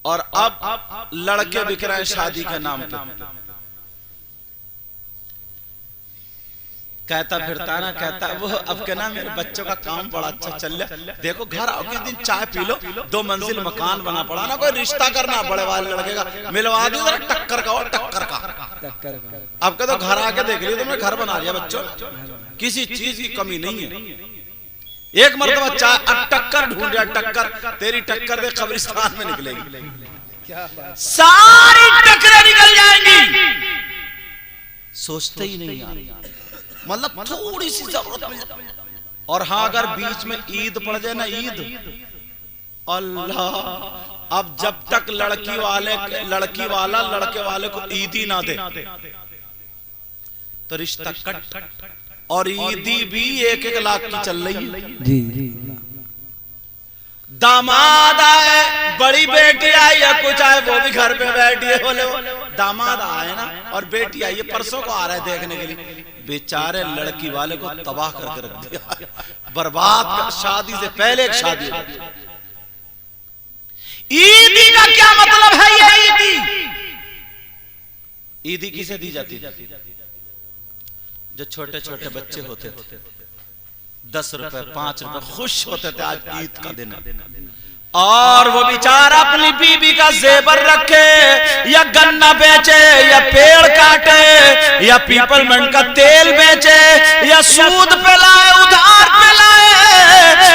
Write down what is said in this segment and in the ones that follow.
और अब लड़के बिक रहे हैं शादी के नाम पे। कहता फिरता ना, कहता वो अब के ना मेरे बच्चों का काम बड़ा अच्छा चल रहा, देखो घर आओ किस दिन चाय पी लो, 2 मंजिल मकान बना पड़ा ना, कोई रिश्ता करना बड़े वाले लड़के का मिलवा दो जरा, टक्कर का और टक्कर का। अब के तो घर आके देख लियो तुमने घर बना लिया बच्चों, किसी चीज की कमी नहीं है। एक मरतबा चाय, अब टक्कर ढूंढ रहा, टक्कर तेरी टक्कर दे कब्रिस्तान में निकलेगी, सारी टक्करें निकल जाएंगी, सोचते ही नहीं यार, मतलब थोड़ी सी जरूरत मिल जाए। और हाँ अगर बीच में ईद पड़ जाए ना, ईद अल्लाह, अब जब तक लड़की वाला लड़के वाले को ईद ही ना दे तो रिश्ता कट। और ईदी भी 1-1 लाख की चल रही है जी। दामाद आए, बड़ी बेटी आई या कुछ आए, वो भी घर पे बैठी है, बोले दामाद आए ना और बेटी आई है, परसों को आ रहा है देखने के लिए, बेचारे लड़की वाले को तबाह करके रख दिया, बर्बाद कर, शादी से पहले एक शादी। ईदी का क्या मतलब है? ये ईदी किसे दी जाती है? जो छोटे छोटे बच्चे होते थे, 10 रुपए 5 रुपए खुश होते थे, आज ईद का दिन है, और वो बेचारा अपनी बीबी का जेवर रखे या गन्ना बेचे या पेड़ काटे या पीपलमेंट का तेल बेचे या सूद पे लाए, उधार पे लाए,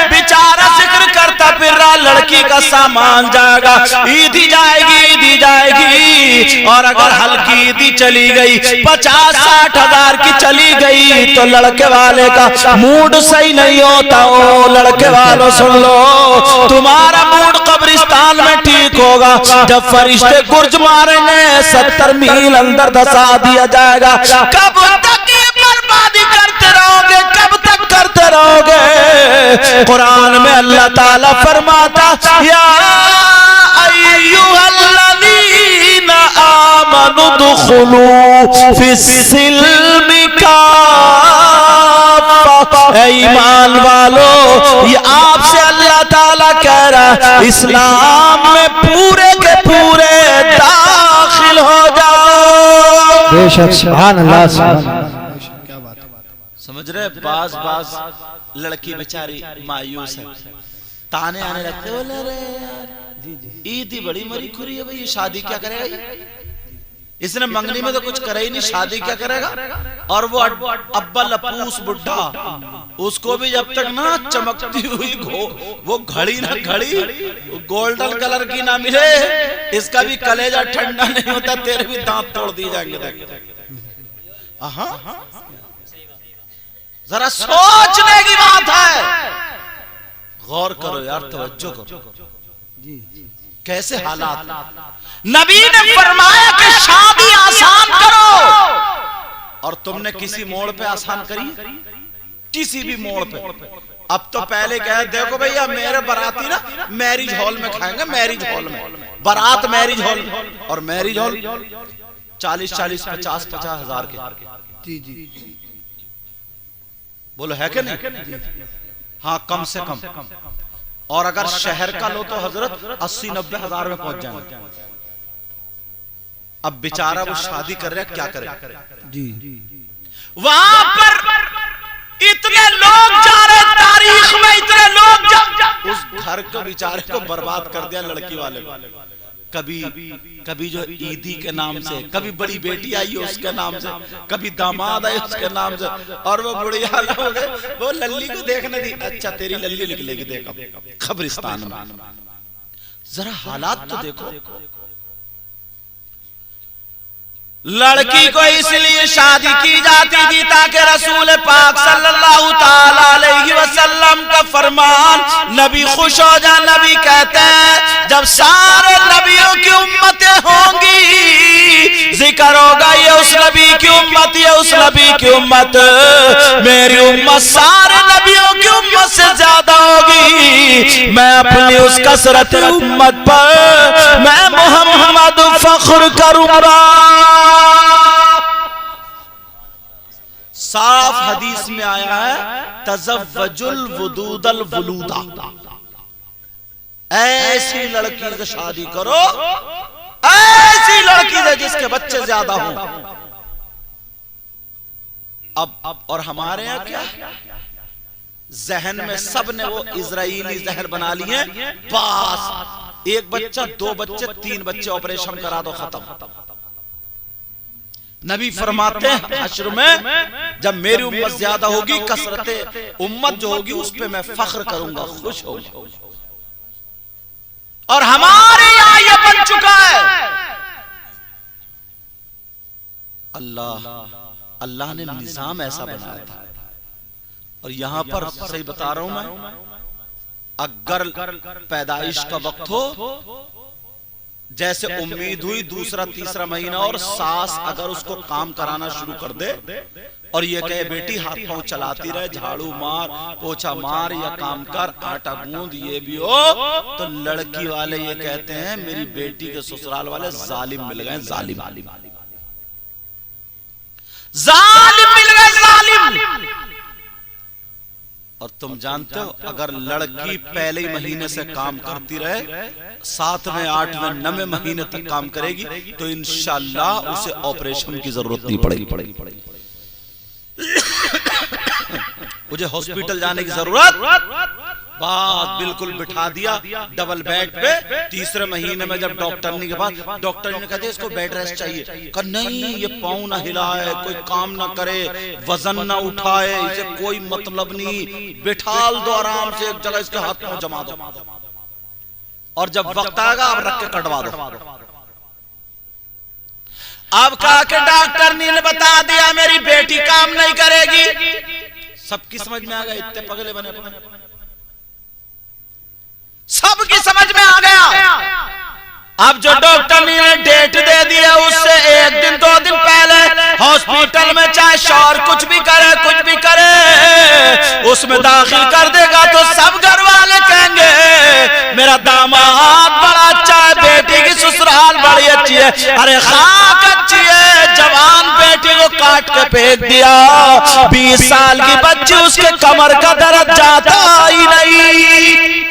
बेचारा जिक्र करता फिर रहा लड़की का सामान जाएगा, ईदी जाएगी, ईदी जाएगी। और अगर हल्की ईदी चली गई, 50-60 हजार की चली गई, तो लड़के वाले का मूड सही नहीं होता। ओ लड़के वालों सुन लो, तुम्हारा मूड कब्रिस्तान में ठीक होगा जब फरिश्ते गुर्ज मारेंगे, 70 मील अंदर धसा दिया जाएगा। कब तक ये बर्बादी करते रहोगे, कब तक करते रहोगे? कुरान में अल्लाह ताला फरमाता, या अय्युहल्लज़ीना आमनु दुखुलू फिस्सिल्मि काफ़ा, ईमान वालो, ये आपसे अल्लाह ताला कह रहा है इस्लाम में पूरे के पूरे दाखिल हो जाओ। बेशक सुभान अल्लाह, क्या बात है। समझ रहे? बाज लड़की बेचारी मायूस है, ताने आने लगते, बोले अरे यार ईद ही बड़ी मरी खुरी है भाई, ये शादी क्या करेगा ये? इसने मंगनी में तो कुछ करे ही नहीं, शादी क्या करेगा? और वो अब्बा लपूस बुढ़ा, उसको भी जब तक ना चमकती हुई वो घड़ी ना घड़ी गोल्डन कलर की ना मिले, इसका भी कलेजा ठंडा नहीं होता, तेरे भी दांत तोड़ दिए जाएंगे। जरा सोचने की बात है, गौर करो यार, तवज्जो करो कैसे हालात। नबी ने फरमाया कि शादी आसान करो, और तुमने किसी मोड़ पे आसान करी? किसी भी मोड़ पे। अब तो पहले कहे देखो भैया मेरे बाराती ना मैरिज हॉल में खाएंगे, मैरिज हॉल में, बारात मैरिज हॉल, और मैरिज हॉल 40-40 50-50 हजार के। जी जी बोलो है कि नहीं? हाँ कम से कम। और अगर शहर का लो तो हजरत 80-90 हजार में पहुंच जाएंगे। अब बेचारा वो शादी कर रहा है, क्या करे जी? वहां पर इतने लोग जा रहे, तारीख में इतने लोग उस घर को बेचारे को बर्बाद कर दिया लड़की वाले को। कभी जो ईदी के नाम से, कभी बड़ी बेटी आई है उसके नाम से, कभी दामाद आए उसके नाम से, और वो बुढ़िया लोग वो लल्ली को देखने दी, अच्छा तेरी लल्ली निकलेगी देखो कब्रिस्तान में। जरा हालात तो देखो। लड़की को इसलिए शादी की जाती थी ताकि रसूल पाक सल्लल्लाहु ताला अलैहि वसल्लम का फरमान नबी खुश हो जाए। नबी कहते हैं जब सारे नबियों की उम्मतें होंगी, जिक्र होगा ये उस नबी की उम्मत, ये उस नबी की उम्मत, मेरी उम्मत सारे नबियों की उम्मत से ज्यादा होगी। मैं अपनी उस कसरत उम्मत पर मैं मोहम्मद फख्र करूंगा। साफ हदीस में आया है तज़व्वजुल वुदूदल वुलूदा, ऐसी लड़की से शादी करो, ऐसी लड़की से जिसके बच्चे ज्यादा हों। अब और हमारे यहां क्या जहन में सब ने वो इजराइली जहर बना लिए, बस एक बच्चा, दो बच्चे, तीन बच्चे, ऑपरेशन करा दो, खत्म। नबी फरमाते हैं हश्र में जब मेरी उम्मत ज्यादा होगी, कसरत उम्मत जो होगी उस पे मैं फख्र करूंगा, खुश होगा। और हमारे यहां यह बन चुका है। अल्लाह ने निजाम ऐसा बनाया था। और यहां पर सही बता रहा हूं मैं, अगर पैदाइश का वक्त हो, जैसे उम्मीद हुई दूसरा तीसरा महीना और सास अगर उसको काम कराना शुरू कर दे और ये कहे बेटी हाथ पांव चलाती रहे, झाड़ू मार, पोछा मार या काम कर, आटा गूंद, ये भी हो, तो लड़की वाले ये कहते हैं मेरी बेटी के ससुराल वाले जालिम मिल गए, जालिम मिल गए, जालिम। और तुम जानते हो अगर लड़की पहले ही महीने से काम करती रहे, 7वें 8वें 9वें महीने तक काम करेगी, तो इंशाअल्लाह उसे ऑपरेशन की जरूरत नहीं पड़ेगी। मुझे हॉस्पिटल जाने की जरूरत, बात बिल्कुल बिठा दिया डबल बेड पे। तीसरे महीने में जब डॉक्टर ने के पास, डॉक्टर ने कहते इसको बेड रेस्ट चाहिए, कहा नहीं ये पाँव ना हिलाए, कोई काम ना करे, वजन ना उठाए, इसे कोई मतलब नहीं, बिठाल दो आराम से एक जगह, इसके हाथ में जमा दो, और जब वक्त आएगा आप रख के कटवा दो। अब कहा कि डॉक्टर ने बता दिया मेरी बेटी काम नहीं करेगी। सबकी समझ में आ गया, इतने पगले बने, सबकी समझ में आ गया। अब जो डॉक्टर ने डेट दे दी है उससे 1 दिन 2 दिन पहले हॉस्पिटल में चाहे शौहर कुछ भी करे उसमें दाखिल कर देगा, तो सब घर वाले कहेंगे मेरा दामाद बड़ा अच्छा है, बेटी की ससुराल बड़ी अच्छी है। अरे खाक अच्छी है, जवान बेटी को काट के फेंक दिया, 20 साल की बच्ची, उसके कमर का दर्द जाता ही नहीं।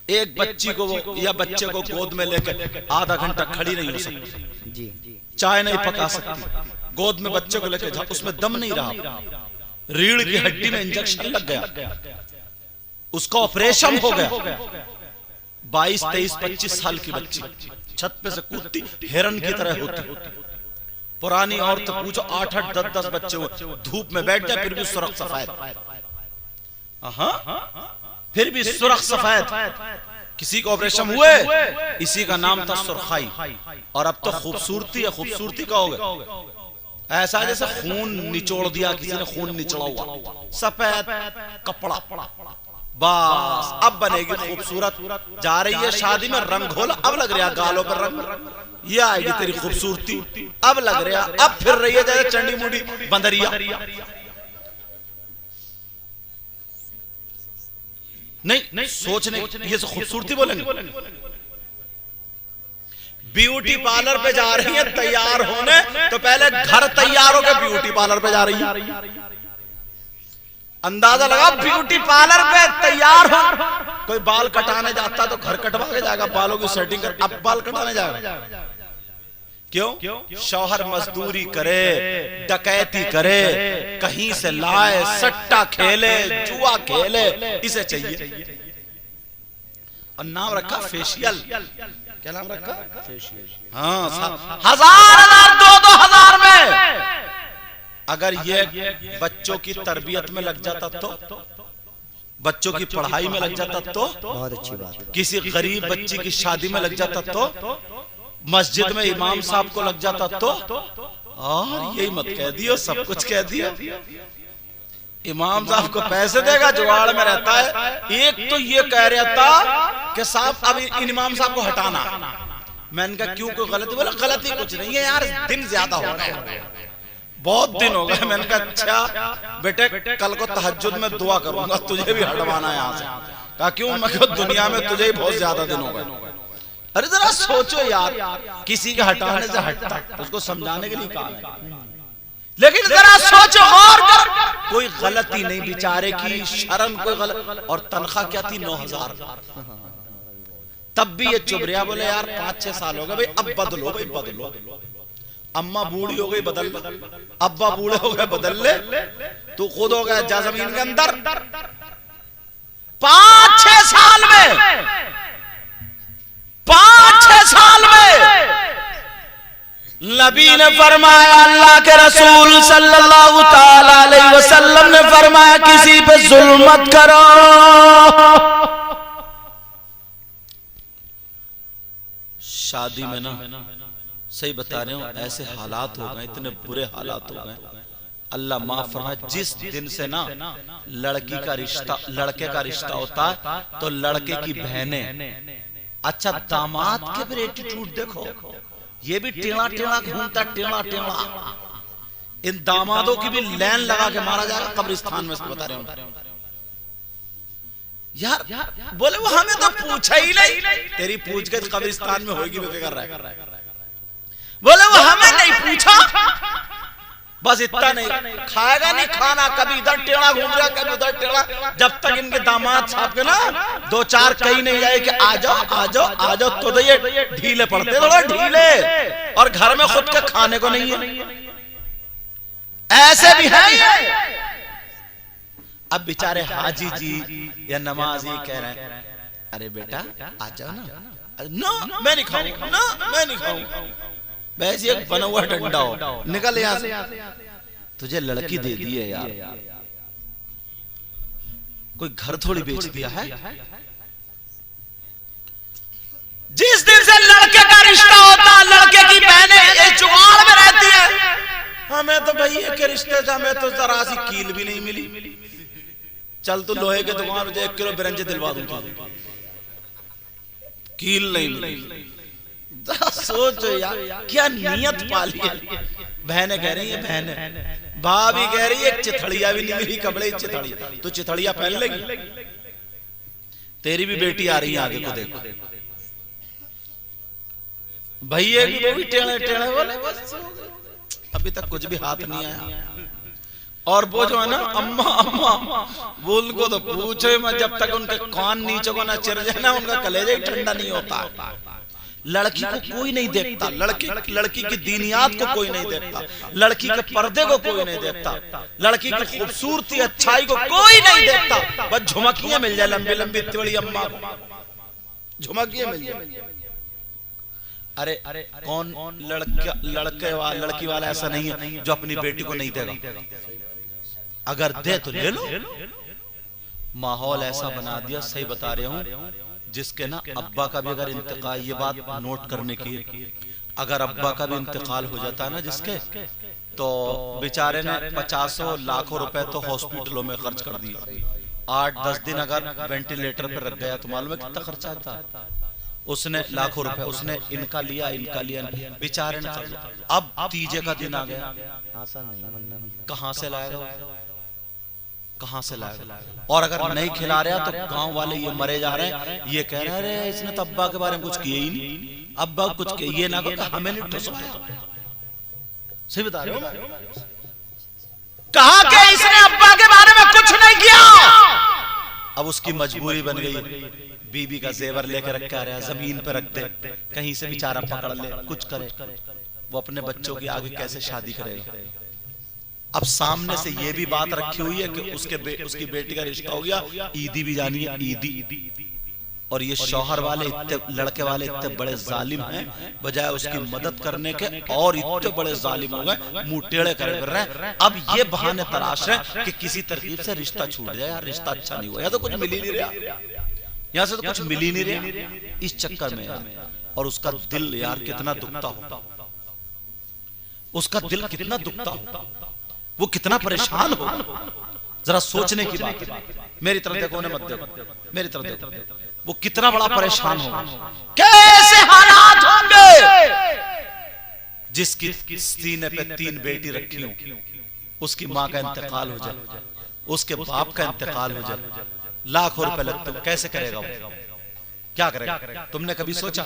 एक बच्ची को या बच्चे को गोद में लेकर आधा घंटा खड़ी नहीं हो सकती, चाय नहीं पका सकती, गोद में बच्चे को लेकर उसमें दम नहीं रहा, रीढ़ की हड्डी में इंजेक्शन लग गया, उसका ऑपरेशन हो गया। 22, 23, 25 साल की बच्ची छत पे से कूदती हिरन की तरह होती। पुरानी औरत पूछो 8-8, 10-10 बच्चे हुए, धूप में बैठ जाए फिर भी सुरख सफेद, फिर भी सुरख सफेद। किसी को ऑपरेशन हुए, इसी का नाम था सुरखाई। और अब तो खूबसूरती है, खूबसूरती का हो गया ऐसा जैसे खून निचोड़ दिया, किसी ने खून निचोड़ा हुआ, सफेद कपड़ा, बस अब बनेगी खूबसूरत। जा रही है शादी में, रंग घोला, अब लग रहा गालों पर रंग, ये आएगी तेरी खूबसूरती, अब लग रहा, अब फिर रही है जैसे चंडी मुंडी बंदरिया। नहीं सोचने, ये तो खूबसूरती बोलेंगे। ब्यूटी पार्लर पे जा रही है तैयार होने, तो पहले घर तैयार होकर ब्यूटी पार्लर पे जा रही है। अंदाजा लगा ब्यूटी पार्लर पे तैयार हो, कोई बाल कटाने जाता तो घर कटवा के जाएगा, बालों की सेटिंग कर, अब बाल कटाने जाएगा। क्यों? शौहर मजदूरी करे, डकैती करे, कहीं से लाए, सट्टा खेले, जुआ खेले, इसे चाहिए। और नाम रखा फेशियल। क्या नाम रखा? फेशियल। हाँ, 1000 2-2000 में अगर ये बच्चों की तरबियत में लग जाता तो, बच्चों की पढ़ाई में लग जाता तो, बहुत अच्छी बात। किसी गरीब बच्ची की शादी में लग जाता तो, मस्जिद में इमाम साहब को लग जाता तो, और यही मत कह दियो, सब कुछ कह दिया। इमाम साहब को पैसे देगा, जुगाड़ में रहता है। एक तो ये कह रहा था कि साहब अब इन इमाम साहब को हटाना। मैंने कहा क्यों, कोई गलती? बोला गलती कुछ नहीं है यार, दिन ज्यादा हो गए, बहुत दिन हो गए। मैंने कहा अच्छा बेटे, कल को तहज्जुद में दुआ करूंगा, तुझे भी हटवाना है यहाँ से। कहा क्यों? मैं कहा दुनिया में तुझे ही बहुत ज्यादा दिन हो गए। अरे जरा सोचो यार, किसी के हटाने से हटता, उसको समझाने के लिए कहा है। लेकिन जरा सोचो गौर कर, कोई गलती नहीं बेचारे की, शर्म कोई गलत, और तनख्वाह क्या थी 9,000। तब भी ये चुप रहा, बोले यार 5-6 साल हो गए भाई, अब बदलो भाई बदलो। अम्मा बूढ़ी हो गई बदल ले, अब्बा बूढ़े हो गए बदल ले, तू खुद हो गया जा जमीन के अंदर। 5-6 साल में, 5-6 साल में नबी ने फरमाया, अल्लाह के रसूल सल्लल्लाहु ताला अलैहि वसल्लम ने फरमाया, किसी पे जुल्म मत करो। शादी में ना, सही बता रहे हूं, ऐसे हालात हो गए, इतने बुरे हालात हो गए, अल्लाह माफ फरमाए। जिस दिन से ना लड़की का रिश्ता, लड़के का रिश्ता होता है तो लड़के की बहनें, अच्छा दामाद के भी एटीट्यूड देखो, ये भी टेढ़ा टेढ़ा घूमता, टेढ़ा टेढ़ा। इन दामादों की भी लाइन लगा के मारा जाएगा कब्रिस्तान में, बता रहे हूं यार। बोले वो हमें तो पूछा ही नहीं, तेरी पूछ के कब्रिस्तान में होगी, बेफिक्र रह। बोले वो हमें नहीं पूछा, बस इतना नहीं, खाएगा नहीं खाना, कभी इधर टेढ़ा घूम रहा, कभी उधर टेढ़ा। जब तक इनके दामाद साहब के ना 2-4 कहीं नहीं जाए कि आ जाओ आ जाओ आ जाओ, तो ये ढीले पड़ते, थोड़ा ढीले, और घर में खुद के खाने को नहीं है। ऐसे भी है। अब बेचारे हाजी जी या नमाजी कह रहे हैं, अरे बेटा आ जाओ ना, नो मैं नहीं खाऊंगा, नो मैं नहीं खाऊंगा। वैसे एक बना हुआ डंडा हो, निकल यहां से, तुझे लड़की दे दी है यार, कोई घर थोड़ी बेच दिया है। जिस दिन से लड़के का रिश्ता होता, लड़के की बहनें इस जुगाड़ में रहती है, हमें तो भैया के रिश्ते से हमें तो जरा सी कील भी नहीं मिली। चल तू लोहे के दुकान में 1 किलो बिरंजे दिलवा दूंगा, कील नहीं मिली। सोचो यार क्या नियत पाली है। बहनें कह रही है, बहनें, भाभी कह रही है चिथड़िया भी नहीं मिली, कपड़े चिथड़िया, तो चिथड़िया पहन लेगी। तेरी भी बेटी आ रही है आगे को देखो, भैया भी वो भी टेढ़े टेढ़े बोले, बस अभी तक कुछ भी हाथ नहीं आया। और वो जो है ना अम्मा अम्मा, वो उनको तो पूछे मैं, जब तक उनके कान नीचे को ना चिर जाए ना, उनका कलेजा ठंडा नहीं होता। लड़की को कोई नहीं देखता, लड़की की दीनियात को कोई नहीं देखता, लड़की के पर्दे को कोई नहीं देखता, लड़की की खूबसूरती अच्छाई को कोई नहीं देखता। बस झुमकियां मिल जाए लंबी लंबी, इतनी बड़ी अम्मा को झुमकियां मिल जाए। अरे कौन लड़की वाला ऐसा नहीं है जो अपनी बेटी को नहीं देगा, अगर दे तो ले लो। माहौल ऐसा बना दिया, सही बता रहे हूं, जिसके ना अब्बा का भी अगर इंतकाल, ये बात नोट करने की, अगर अब्बा का भी इंतकाल हो जाता है ना जिसके, तो बेचारे ने 50 लाखों रुपए तो हॉस्पिटलों में खर्च कर दिए। 8-10 दिन अगर वेंटिलेटर पर रख गया तो मालूम है कितना खर्चा आता। उसने लाखों रुपए उसने इनका लिया बेचारे ने खर्च। अब तीजे का दिन आ गया, कहां से लाएगा, कहां से लाएगा। और अगर नहीं खिला रहा तो गांव वाले ये मरे जा रहे हैं, ये कह रहे हैं इसने तो अब्बा के बारे में कुछ किए ही नहीं, अब्बा कुछ किए, ये ना कहा हमें नहीं ठुसवाया। सही बता रहे हो, कहा कि इसने अब्बा के बारे में कुछ नहीं किया। अब उसकी मजबूरी बन गई, बीबी का जेवर लेकर रखा रहा, जमीन पे रख दे, कहीं से बेचारा पकड़ ले, कुछ करे। वो अपने बच्चों की आगे कैसे शादी करेगा। अब सामने से ये भी बात रखी हुई है कि उसकी बेटी का रिश्ता हो गया, ईदी भी जानी है, ईदी। और ये शौहर वाले इतने, लड़के वाले इतने बड़े जालिम हैं, बजाय उसकी मदद करने के और इतने बड़े जालिम हो गए, मुंह टेढ़े कर रहे हैं। अब ये बहाने तलाश रहे कि किसी तरकीब से रिश्ता छूट जाए, यार रिश्ता अच्छा नहीं हुआ, या तो कुछ मिल ही नहीं रहा, यहां से तो कुछ मिल ही नहीं रहा, इस चक्कर में यार। और उसका दिल यार कितना दुखता होगा, उसका दिल कितना दुखता होगा, वो कितना परेशान हो। जरा सोचने की बात है। मेरी तरफ देखो ना, मत देखो, मेरी तरफ देखो, वो कितना बड़ा परेशान होगा, कैसे हालात होंगे। जिसकी सीने पे 3 बेटी रखी हो, उसकी माँ का इंतकाल हो जाए, उसके बाप का इंतकाल हो जाए, लाखों रुपए लगते हो, कैसे करेगा वो, क्या करेगा। तुमने कभी सोचा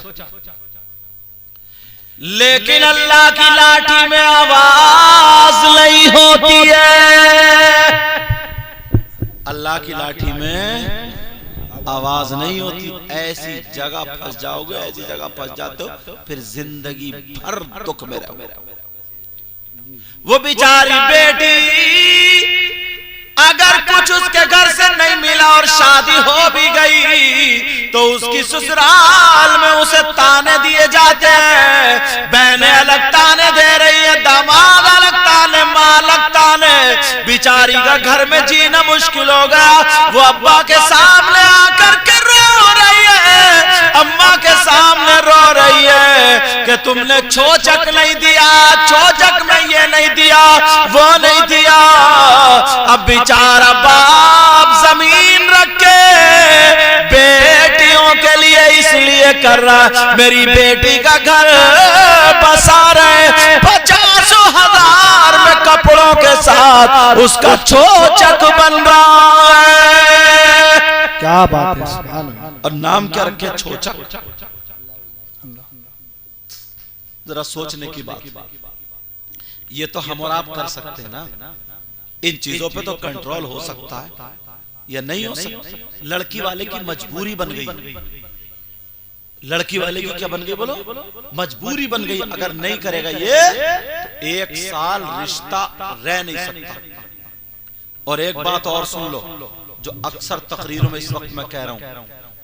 लेकिन अल्लाह की लाठी में आवाज नहीं होती है। अल्लाह की लाठी में आवाज नहीं होती। ऐसी जगह फंस जाओगे, ऐसी जगह फंस जाते हो, फिर जिंदगी भर दुख में रहोगे। वो बेचारी बेटी अगर कुछ उसके घर से नहीं मिला और शादी हो भी गई तो उसकी ससुराल में उसे ताने दिए जाते हैं। बहनें अलग ताने दे रही है, दामाद अलग ताने, माँ अलग ताने। बेचारी का घर में जीना मुश्किल हो गया। वो अब्बा के सामने आकर के रो रही है, अम्मा के सामने रो रही है कि तुमने चोचक नहीं दिया, चोचक में ये नहीं दिया, वो नहीं दिया। अब बेचारा बाप जमीन रख के बेटियों के लिए इसलिए कर रहा, मेरी बेटी का घर बसा रहे 50,000 में कपड़ों के साथ उसका चोचक बन रहा है। क्या बात है, सुभान अल्लाह। और नाम क्या रखे? चोचक। जरा सोचने की बात। ये तो हम और आप कर सकते हैं ना। इन चीजों पे तो कंट्रोल हो सकता है या नहीं हो सकता? लड़की वाले की मजबूरी बन गई। लड़की वाले की क्या बन गई बोलो? मजबूरी बन गई। अगर नहीं करेगा ये तो 1 साल रिश्ता रह नहीं सकता। और एक बात और सुन लो, जो अक्सर तकरीरों में इस वक्त मैं कह रहा हूं,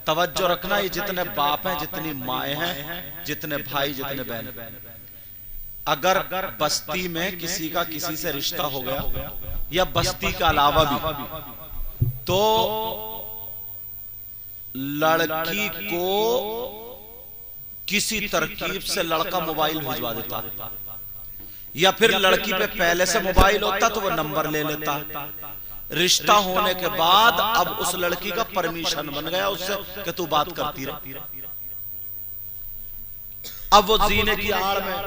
तवज्जो रखना। ये जितने बाप हैं, जितनी माएँ हैं, जितने भाई, जितने बहन, अगर बस्ती में किसी का किसी से रिश्ता हो गया या बस्ती के अलावा भी, तो लड़की को किसी तरकीब से लड़का मोबाइल भिजवा देता, या फिर लड़की पे पहले से मोबाइल होता तो वो नंबर ले लेता। रिश्ता होने के बाद अब उस लड़की का परमिशन बन गया उससे कि तू बात करती रह। अब वो जीने की आड़ में,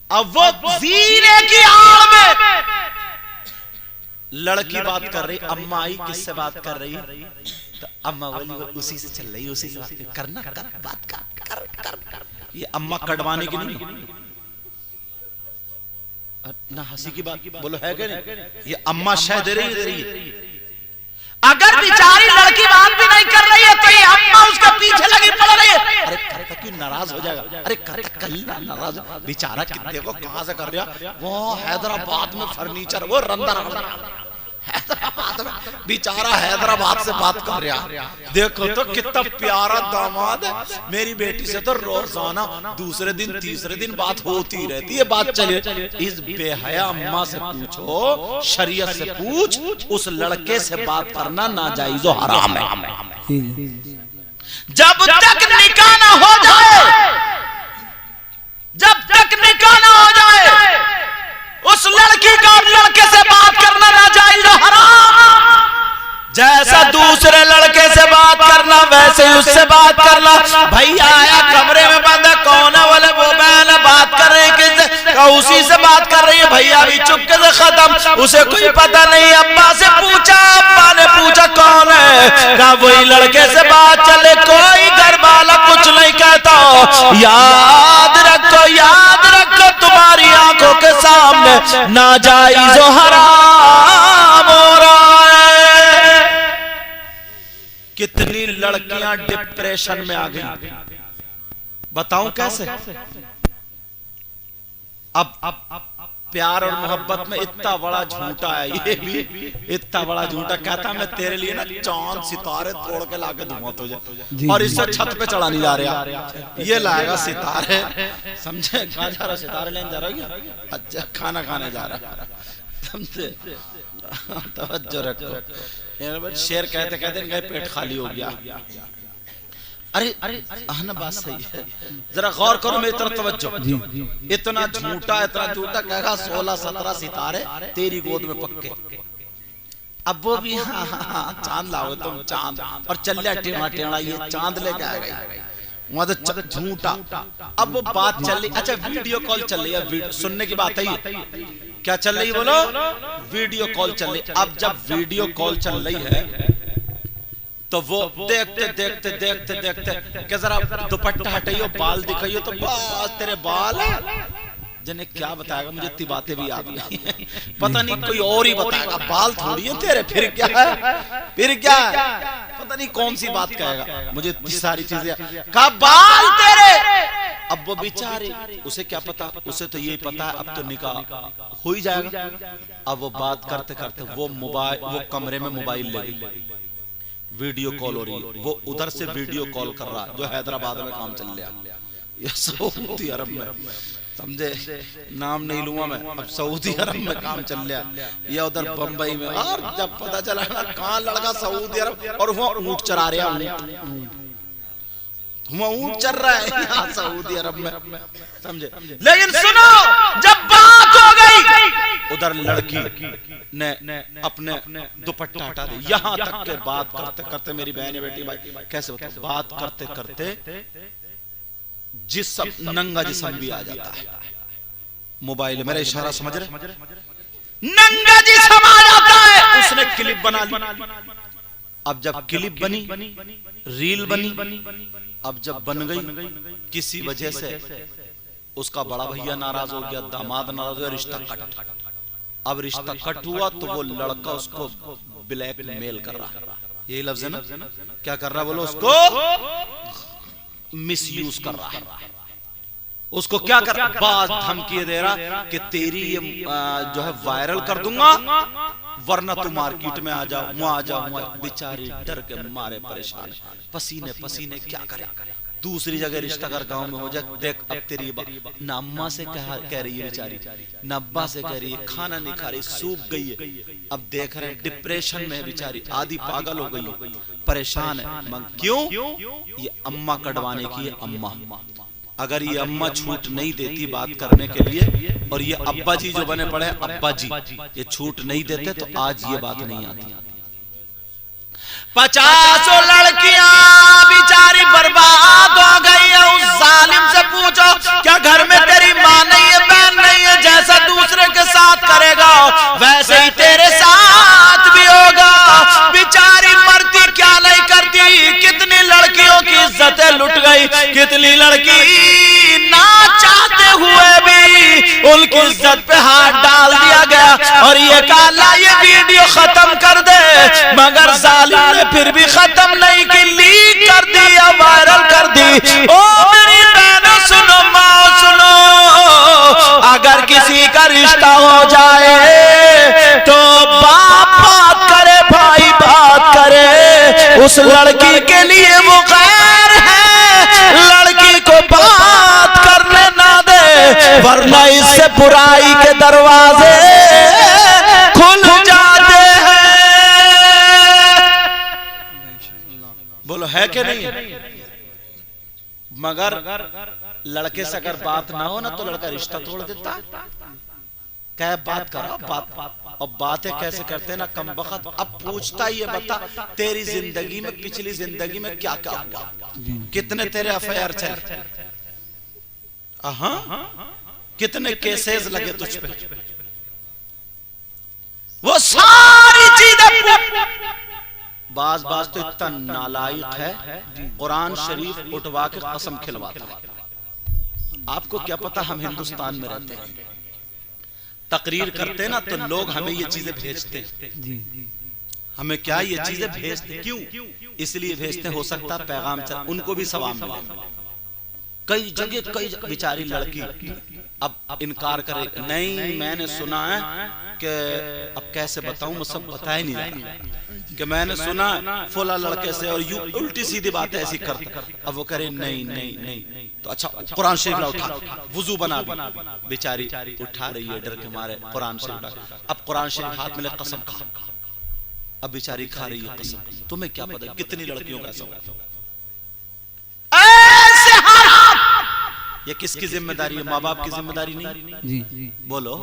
अब वो जीने की आड़ में लड़की बात कर रही, अम्मा आई किससे बात कर रही, तो अम्मा बोली वो उसी से चल रही, उसी से बात करना, कर बात कर। ये अम्मा कटवाने की नहीं ना, हंसी की बात बोलो है कि नहीं? ये अम्मा शह दे रही है। अगर बेचारी लड़की बात भी नहीं कर रही है तो ये अम्मा उसके पीछे लगी पड़ रही है। अरे करता क्यों, नाराज हो जाएगा। अरे करता कल नाराज, बेचारा कितने को कहां से कर रहा, वो हैदराबाद में फर्नीचर, वो रंदर हैदराबाद में, बेचारा हैदराबाद से बात कर रहा। देखो तो कितना प्यारा दामाद है। मेरी बेटी से तो रोजाना दूसरे दिन तीसरे दिन बात होती रहती है, बात चलिए। इस बेहया अम्मा से पूछो, शरीयत से पूछ, उस लड़के से बात करना नाजायज और हराम है। जब तक निकाह ना हो जाए, जब तक निकाह ना हो जाए, उस लड़की का लड़के से बात करना नाजायज और हराम। जैसा दूसरे लड़के से बात करना वैसे ही उससे बात करना। भैया आया कमरे में बंद है, कौन है? बोले वो बहन है, बात कर रही है किससे? उसी से बात कर रही है। भैया भी चुपके से खत्म, उसे कोई पता नहीं। अब्बा से पूछा, अब्बा ने पूछा कौन है? कहा वही लड़के से बात चले। कोई घर वाला कुछ नहीं कहता। याद रखो, याद रखो, तुम्हारी आंखों के सामने नाजायज और हराम हो रहा है। कितनी लड़कियां डिप्रेशन में आ गई, बताऊं कैसे? अब प्यार और मोहब्बत में इतना बड़ा झूठा है। ये भी इतना बड़ा झूठा, कहता मैं तेरे लिए ना चांद सितारे तोड़ के लाके दूंगा तुझे, और इससे छत पे चढ़ा नहीं जा रहा, ये लाएगा सितारे। समझे? कहां जा रहा? सितारे लेने जा रहा है। अच्छा, खाना खाने जा रहा, समझे? तवज्जो रखो। शेर कहते कहते इनका पेट खाली हो गया। अरे ना, बात सही है, जरा गौर करो मेरी तरफ तवज्जो। इतना झूठा कहेगा 16-17 सितारे तेरी गोद में पक्के। अब वो भी हाँ, चांद लाओ तुम, चांद, और चल टेढ़ा टेढ़ा ये चांद लेके आएगा, वहां तो झूठा। अब वो बात चल रही, अच्छा वीडियो कॉल चल रही है, सुनने की बात है। क्या चल रही बोलो? वीडियो कॉल चल रही। अब जब वीडियो कॉल चल रही है तो वो देखते देखते देखते देखते कि जरा दुपट्टा हटाइयो, बाल दिखाइयो, तो बस तेरे बाल जने क्या बताएगा, मुझे इतनी बातें भी याद नहीं है, पता नहीं कोई और ही बताएगा, बाल थोड़ी है तेरे, फिर क्या है, फिर क्या है, पता नहीं कौन सी बात कहेगा, मुझे इतनी सारी चीजें का बाल तेरे। अब वो बेचारे, उसे क्या पता, उसे तो यही पता है अब तो निकाह हो ही जाएगा। अब वो बात करते करते वो मोबाइल, वो कमरे में मोबाइल ले गई, वीडियो कॉल हो रही है, वो उधर से वीडियो कॉल कर रहा है जो हैदराबाद में काम चल रहा है, या सऊदी अरब में, समझे, नाम नहीं लूंगा मैं, अब सऊदी अरब में काम चल रहा है, या उधर बंबई में। और जब पता चला ना कहाँ लड़का सऊदी अरब, और वो ऊंट चरा रहा है, ऊंट चल रहा है यहाँ सऊदी अरब में, समझे। लेकिन सुनो, जब बात हो गई उधर लड़की ने अपने दुपट्टा हटा दे, यहाँ तक के बात करते करते, मेरी बहन बेटी भाई कैसे बताओ, बात करते करते जिस्म, नंगा जिस्म भी आ जाता है मोबाइल, मेरा इशारा समझ रहे, नंगा जिस्म आ जाता है। उसने क्लिप बना ली, अब जब क्लिप बनी, रील बनी, अब जब बन गई, किसी वजह से उसका बड़ा भैया नाराज हो गया, दामाद नाराज हो गया, रिश्ता कट। अब रिश्ता कट हुआ तो वो लड़का उसको ब्लैकमेल कर रहा, यही लफ्ज है ना, क्या कर रहा बोलो, उसको मिसयूज कर रहा है, उसको क्या कर, बात धमकी दे रहा कि तेरी ये जो है वायरल कर दूंगा, वरना तू मार्केट में आ जाओ, वहां आ जाओ। बेचारी डर के मारे परेशान, पसीने पसीने, क्या करे, दूसरी जगह रिश्ता कर गांव में हो जाए, देख अब तेरी न अम्मा से कह रही है बेचारी, न अब्बा से कह रही है, खाना नहीं खा रही, सूख गई है, अब देख रहे हैं डिप्रेशन में बेचारी, आधी पागल हो गई, परेशान है। क्यों? ये अम्मा कटवाने की है, अम्मा, अगर ये अम्मा छूट नहीं देती बात करने के लिए, और ये अब्बा जी जो बने पड़े अब्बा जी, ये छूट नहीं देते तो आज ये बात नहीं आती। 50 लड़कियां बेचारी बर्बाद हो गई है। उस जालिम से पूछो, क्या घर में तेरी माँ नहीं है, बहन नहीं है, जैसा दूसरे के साथ करेगा वैसे ही तेरे साथ भी होगा। बेचारी मरती क्या नहीं करती, कितनी लड़कियों की इज्जतें लुट गई, कितनी लड़की ना चाहते हुए भी उनकी इज्जत पे हाथ डाल दिया गया, और ये काला ये वीडियो खत्म कर दे, मगर जालिम ने फिर भी खत्म नहीं की, लीक कर दी या वायरल कर दी। ओ मेरी बहनों सुनो, माओ सुनो, अगर किसी का रिश्ता हो जाए तो बाप बात करे, भाई बात करे, उस लड़की के लिए वो खैर है, लड़की को बात करने ना दे, वरना इससे बुराई के दरवाजे खुल जाते हैं। बोलो है कि नहीं? मगर लड़के से अगर बात ना हो ना तो लड़का रिश्ता तोड़ देता। क्या बात करो, बात, और बातें कैसे करते ना कम वक्त। अब पूछता ही है, बता तेरी जिंदगी में, पिछली जिंदगी में क्या क्या हुआ, कितने तेरे अफेयर चले, कितने केसेस लगे तुझ पे, वो सारी चीजें। बाज बाज तो इतना नालायक है, कुरान शरीफ उठवा के कसम खिलवाता है। आपको क्या पता, हम हिंदुस्तान में रहते हैं, तकरीर करते ना तो लोग हमें ये चीजें भेजते हैं, हमें क्या ये चीजें भेजते, क्यों? इसलिए भेजते, हो सकता है पैगाम चल, उनको भी सवाब मिले। कई जगह कई बेचारी लड़की अब इनकार करे, नहीं मैंने सुना है कि, अब कैसे बताऊं, मुझसे पता ही नहीं रहा कि मैंने सुना फुला लड़के से, और यू उल्टी सीधी बातें ऐसी करता। अब वो करे नहीं नहीं नहीं, तो अच्छा कुरान शरीफ उठा, वुजू बना, बेचारी उठा रही है डर के मारे कुरान शरीफ। अब कुरान शरीफ हाथ में ले, कसम खा, अब बेचारी खा रही है कसम। तुम्हें क्या पता कितनी लड़कियों का ऐसा होता है। ये किसकी जिम्मेदारी है? माँ बाप की जिम्मेदारी नहीं? जी बोलो,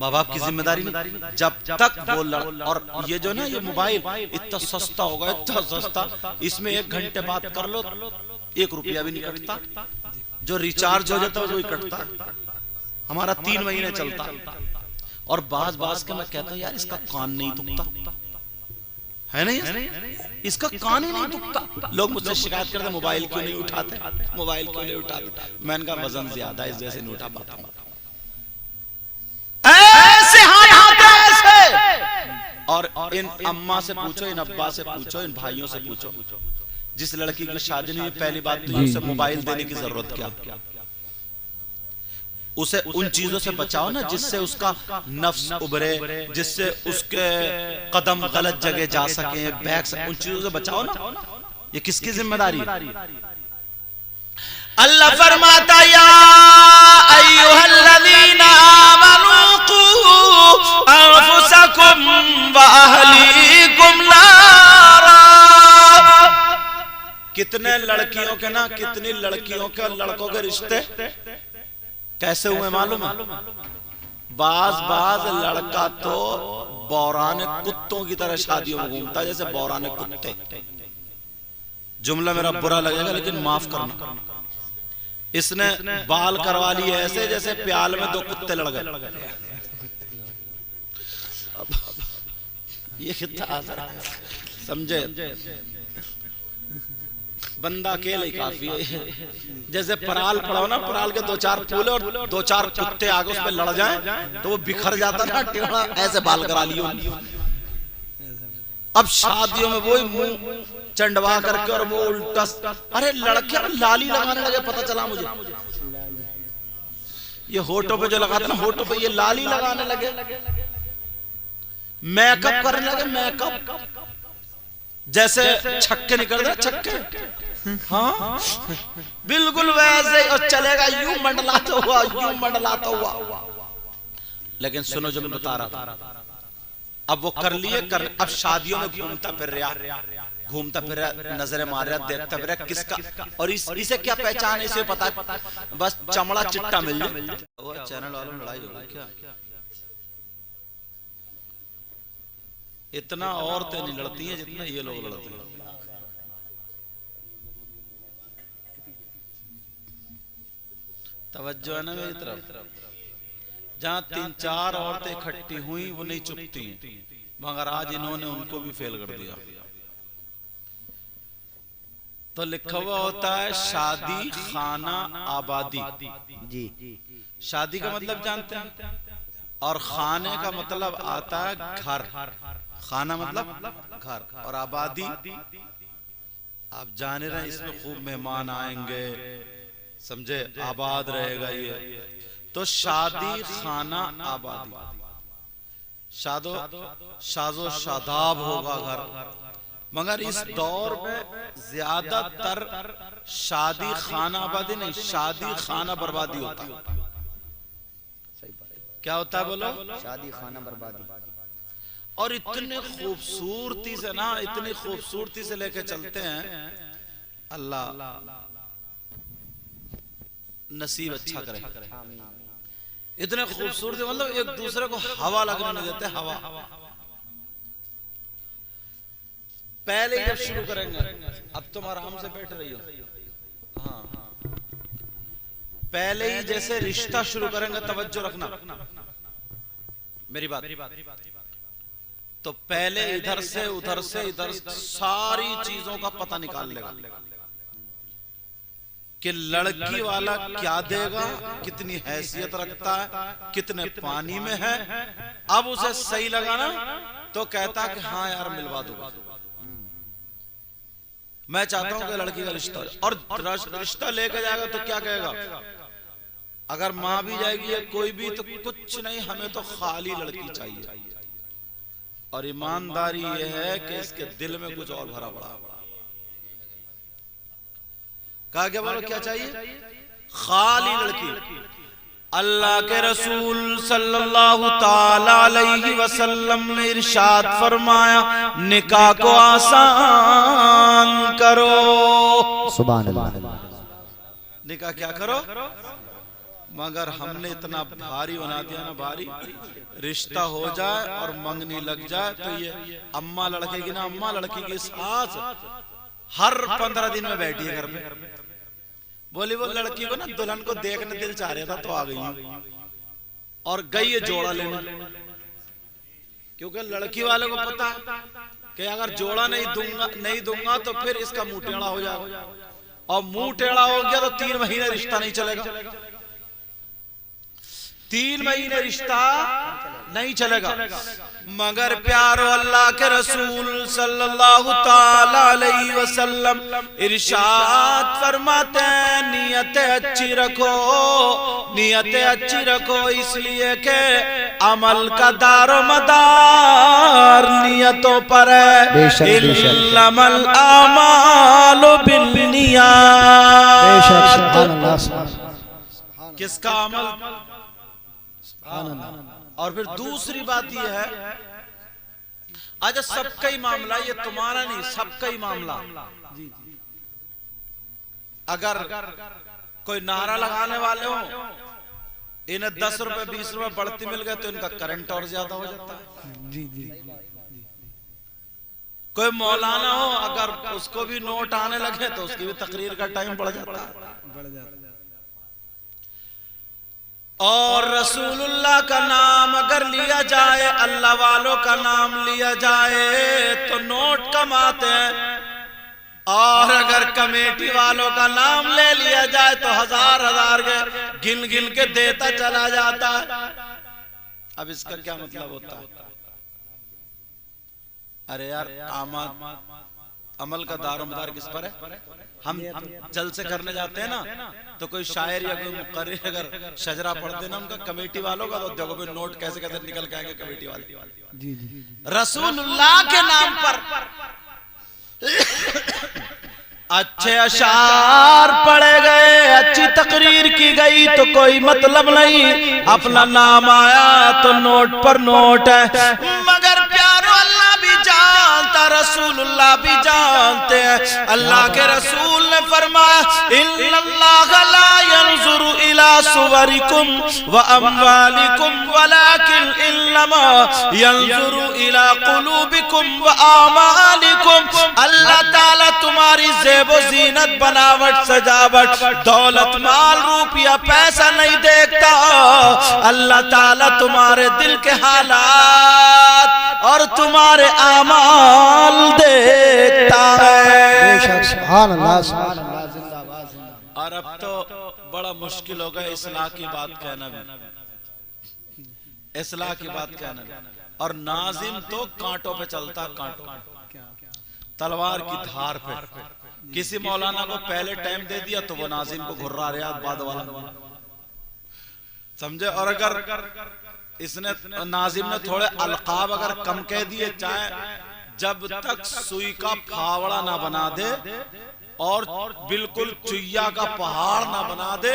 माँ बाप की जिम्मेदारी नहीं। जब तक वो और ये जो ना ये मोबाइल इतना सस्ता होगा, इतना सस्ता, इसमें 1 घंटे बात कर लो, 1 रुपया भी नहीं कटता, जो रिचार्ज हो जाता है वही कटता। हमारा 3 महीने चलता, और बाज बाज के मैं कहता हूँ यार इसका कान नहीं दुखता है नहीं? इसका कान ही नहीं दुखता। लोग मुझसे शिकायत करते मोबाइल क्यों नहीं उठाते, मोबाइल क्यों नहीं उठाते। मैंने कहा वजन ज्यादा इस वजह से नहीं उठा पाता हूं। ऐसे हाथ आते ऐसे। और इन अम्मा से पूछो, इन अब्बा से पूछो, इन भाइयों से पूछो, जिस लड़की की शादी नहीं, पहली बात तो उसे मोबाइल देने की जरूरत क्या? उसे उन चीजों से बचाओ ना जिससे उसका नफ्स उभरे, जिससे उसके कदम गलत जगह जा सके, बैठ सके, उन चीजों से बचाओ ना। ये किसकी जिम्मेदारी है? अल्लाह फरमाता या अय्युहल्लज़ीना आमनू कू अनफुसकुम व अहलीकुम नारा। कितने लड़कियों के ना, कितनी लड़कियों के और लड़कों के रिश्ते कैसे हुए मालूम है? बाज लड़का तो बौराने कुत्तों की तरह शादियों में घूमता है, जैसे बौराने कुत्ते। जुमला मेरा बुरा लगेगा लेकिन माफ करना। इसने बाल करवा लिए ऐसे जैसे प्याल में दो कुत्ते लड़ गए। ये कितना आसान है, समझे? बंदा अकेले काफी है। जैसे पराल पड़ाओ ना, पराल के दो चार फूल और दो चार कुत्ते आगे उस पे लड़ जाएं तो वो बिखर जाता ना टेढ़ा, ऐसे बाल करा लियो। अब शादियों में वही मुंह चंडवा करके और वो उल्टा। अरे लड़के लाली लगाने लगे, पता चला मुझे। ये होठों पे जो लगाते ना, होठों पे ये लाली लगाने लगे, मेकअप करने लगे, मेकअप जैसे छक्के निकल रहे, छक्के। हाँ बिल्कुल वैसे। और चलेगा यूं मंडलाता हुआ, यूं मंडलाता हुआ। लेकिन सुनो जो मैं बता रहा था, अब वो कर लिए कर। अब शादियों में घूमता फिर रहा, घूमता फिर रहा, नजरें मार रहा, देखता फिर रहा किसका। और इसे क्या पहचान है, इसे पता है बस चमड़ा चिट्टा मिल जाए। चैनल वालों में लड़ाई हो गई क्या? इतना औरतें नहीं लड़ती हैं जितना ये लोग लड़ते हैं। तवज्जो है ना मेरी तरफ? जहां 3-4 औरतें इकट्ठी हुई वो नहीं चुपती हैं, मगर आज इन्होंने उनको भी फेल कर दिया। तो लिखा हुआ होता है शादी खाना आबादी। जी, शादी का मतलब जानते हैं, और खाने का मतलब आता है घर। खाना मतलब घर, और आबादी आप जान रहे हैं, इसमें खूब मेहमान आएंगे, समझे, आबाद रहेगा ये। तो शादी खाना आबादी, शादो शादाब होगा घर। मगर इस दौर में ज्यादातर शादी खाना आबादी नहीं, शादी खाना बर्बादी होता है। क्या होता है बोलो? शादी खाना बर्बादी। और इतने खूबसूरती से ना, इतनी खूबसूरती से लेके चलते हैं। अल्लाह नसीब अच्छा करे। इतने खूबसूरती, मतलब एक दूसरे को हवा लगने नहीं देते। हवा पहले ही जब शुरू करेंगे, अब तुम आराम से बैठ रही हो। हाँ, पहले ही जैसे रिश्ता शुरू करेंगे, तवज्जो रखना मेरी बात। तो पहले इधर से उधर से इधर सारी चीजों का पता निकाल लेगा कि लड़की वाला क्या देगा, कितनी हैसियत रखता है, कितने पानी में है। अब उसे सही लगा ना तो कहता कि हाँ यार मिलवा दूंगा। मैं चाहता हूं कि लड़की का रिश्ता, और रिश्ता लेकर जाएगा तो क्या कहेगा? अगर मां भी जाएगी या कोई भी, तो कुछ नहीं, हमें तो खाली लड़की चाहिए। और ईमानदारी यह है कि इसके दिल में कुछ और भरा पड़ा। कहा क्या बोलो, क्या चाहिए? खाली लड़की। अल्लाह के रसूल सल्लल्लाहु ताला अलैहि वसल्लम ने इरशाद फरमाया, निकाह को आसान करो। सुभान अल्लाह। निकाह क्या करो? मगर हमने इतना भारी बना दिया ना, भारी। रिश्ता हो जाए और मंगनी लग जाए तो ये अम्मा लड़के की ना, अम्मा लड़की की सास हर 15 दिन में बैठी है घर पे। बोली वो लड़की को ना दुल्हन को देखने दिल चाह रहा था तो आ गई, और गई है जोड़ा लेने। क्योंकि लड़की वाले को पता है कि अगर जोड़ा नहीं दूंगा तो फिर इसका मुंह टेढ़ा हो जाएगा, और मुंह टेढ़ा हो गया तो 3 महीने रिश्ता नहीं चलेगा। 3 महीने रिश्ता नहीं चलेगा। मगर प्यारो अल्लाह के रसूल सल्लल्लाहु ताला अलैहि वसल्लम इरशाद फरमाते हैं, नियतें अच्छी रखो, नियतें अच्छी रखो, इसलिए के अमल का दारो मदार नियतों पर है। इन्नमल आमालु बिन्नियात। किसका अमल? और फिर दूसरी बात यह है, अच्छा सबका ही मामला, ये तुम्हारा नहीं, सबका ही मामला। अगर कोई नारा लगाने वाले हो, इन्हें 10 रुपए 20 रुपए बढ़ती मिल गए तो इनका करंट और ज्यादा हो जाता है। कोई मौलाना हो, अगर उसको भी नोट आने लगे तो उसकी भी तकरीर का टाइम बढ़ जाता है। और रसूलुल्लाह का नाम अगर लिया जाए, अल्लाह वालों का नाम लिया जाए तो नोट कमाते हैं, और अगर कमेटी वालों का नाम ले लिया जाए तो हजार के गिन गिन के देता चला जाता है। अब इसका क्या मतलब होता है? अरे यार, अमल का दारोमदार किस पर है? हम जलसे करने जाते हैं ना, तो कोई शायर या कोई मुक़र्रिर अगर शजरा पढ़ते ना उनका, कमेटी वालों का, तो देखो भी नोट कैसे कैसे निकल के आएंगे कमेटी वाले। रसूलुल्लाह के नाम पर अच्छे अशार पढ़े गए, अच्छी तकरीर की गई तो कोई मतलब नहीं, अपना नाम आया तो नोट पर नोट है। मगर प्यारो अल्लाह भी जानता, रसूलुल्लाह भी जानते हैं। अल्लाह के रसूल ने फरमाया, इन्नल्लाह ला यंजुरु इला सुवरिकुम व अमवालिकुम वलाकिन इन्नमा यंजुरु इला कुलूबिकुम व आमालिकुम। अल्लाह ताला तुम्हारी ज़ेबो ज़ीनत, बनावट, सजावट, दौलत, माल, रुपया, पैसा नहीं देखता। अल्लाह ताला तुम्हारे दिल के हालात और तुम्हारे आमाल देखता है। और अब तो बड़ा मुश्किल हो गया इस्लाह की बात कहना भी, इस्लाह की बात कहना भी। और नाजिम तो कांटों पे चलता, कांटों तलवार की धार पे। किसी मौलाना को पहले टाइम दे दिया तो वो नाजिम को घुर्रा रियाद बाद वाला, समझे। और अगर इसने नाजिम ने थोड़े अलकाब अगर कम कह दिए, चाहे जब तक सुई का फावड़ा ना बना दे और बिल्कुल चुइया का पहाड़ ना बना दे,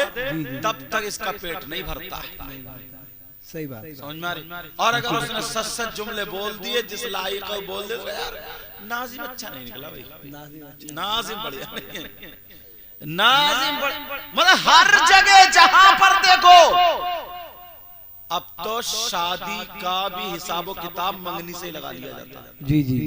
तब तक इसका पेट नहीं भरता है। सही बात, समझ में आ रही? और अगर उसने सच जुमले बोल दिए जिस लायक को बोल दे, तो यार नाजिम अच्छा नहीं निकला भाई, नाजिम बढ़िया नहीं है। नाजिम मतलब हर जगह जहां पर देखो, अब तो शादी का भी हिसाबो किताब मंगनी से लगा लिया जाता है। जी जी,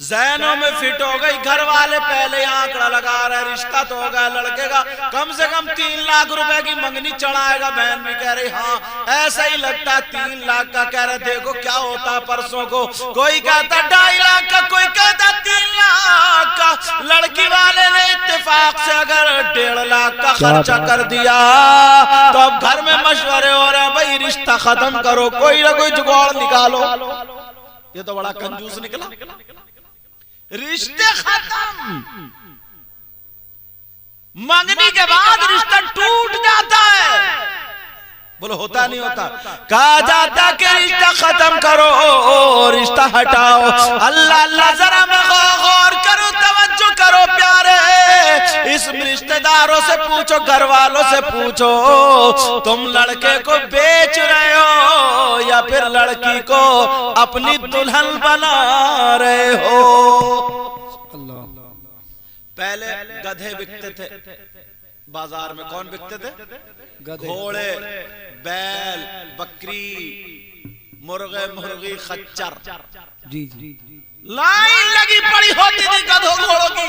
ज़हनों में फिट हो गई, घर वाले पहले आंकड़ा लगा रहे, रिश्ता तो हो गया लड़के का, कम से कम 3 लाख रुपए की मंगनी चढ़ाएगा। बहन भी कह रही हाँ ऐसा ही लगता है, 3 लाख का। कह रहे देखो क्या होता है परसों को, कोई कहता 2.5 लाख का, कोई कहता 3 लाख का। लड़की वाले ने इत्तेफाक से अगर 1.5 लाख का खर्चा कर दिया तो अब घर में मशवरे हो रहे हैं, भाई रिश्ता खत्म करो, कोई ना कोई जुगाड़ निकालो। ये तो बड़ा कंजूस निकला, रिश्ते खत्म, मंगनी के बाद रिश्ता टूट जाता है। बोलो होता नहीं होता? कहा जाता कि रिश्ता खत्म करो, रिश्ता हटाओ। अल्लाह अल्लाह जरा मैं गौर करो, तवज्जो करो प्यारे, इस रिश्तेदारों से पूछो, घर वालों से पूछो, तुम लड़के को बेच रहे हो या फिर लड़की को अपनी दुल्हन बना रहे हो। पहले गधे बिकते थे बाजार में, कौन बिकते थे? घोड़े, बैल, बकरी, मुर्गे, मुर्गी, खच्चर। जी जी, लाइन लगी पड़ी होती थी गधों घोड़ों की।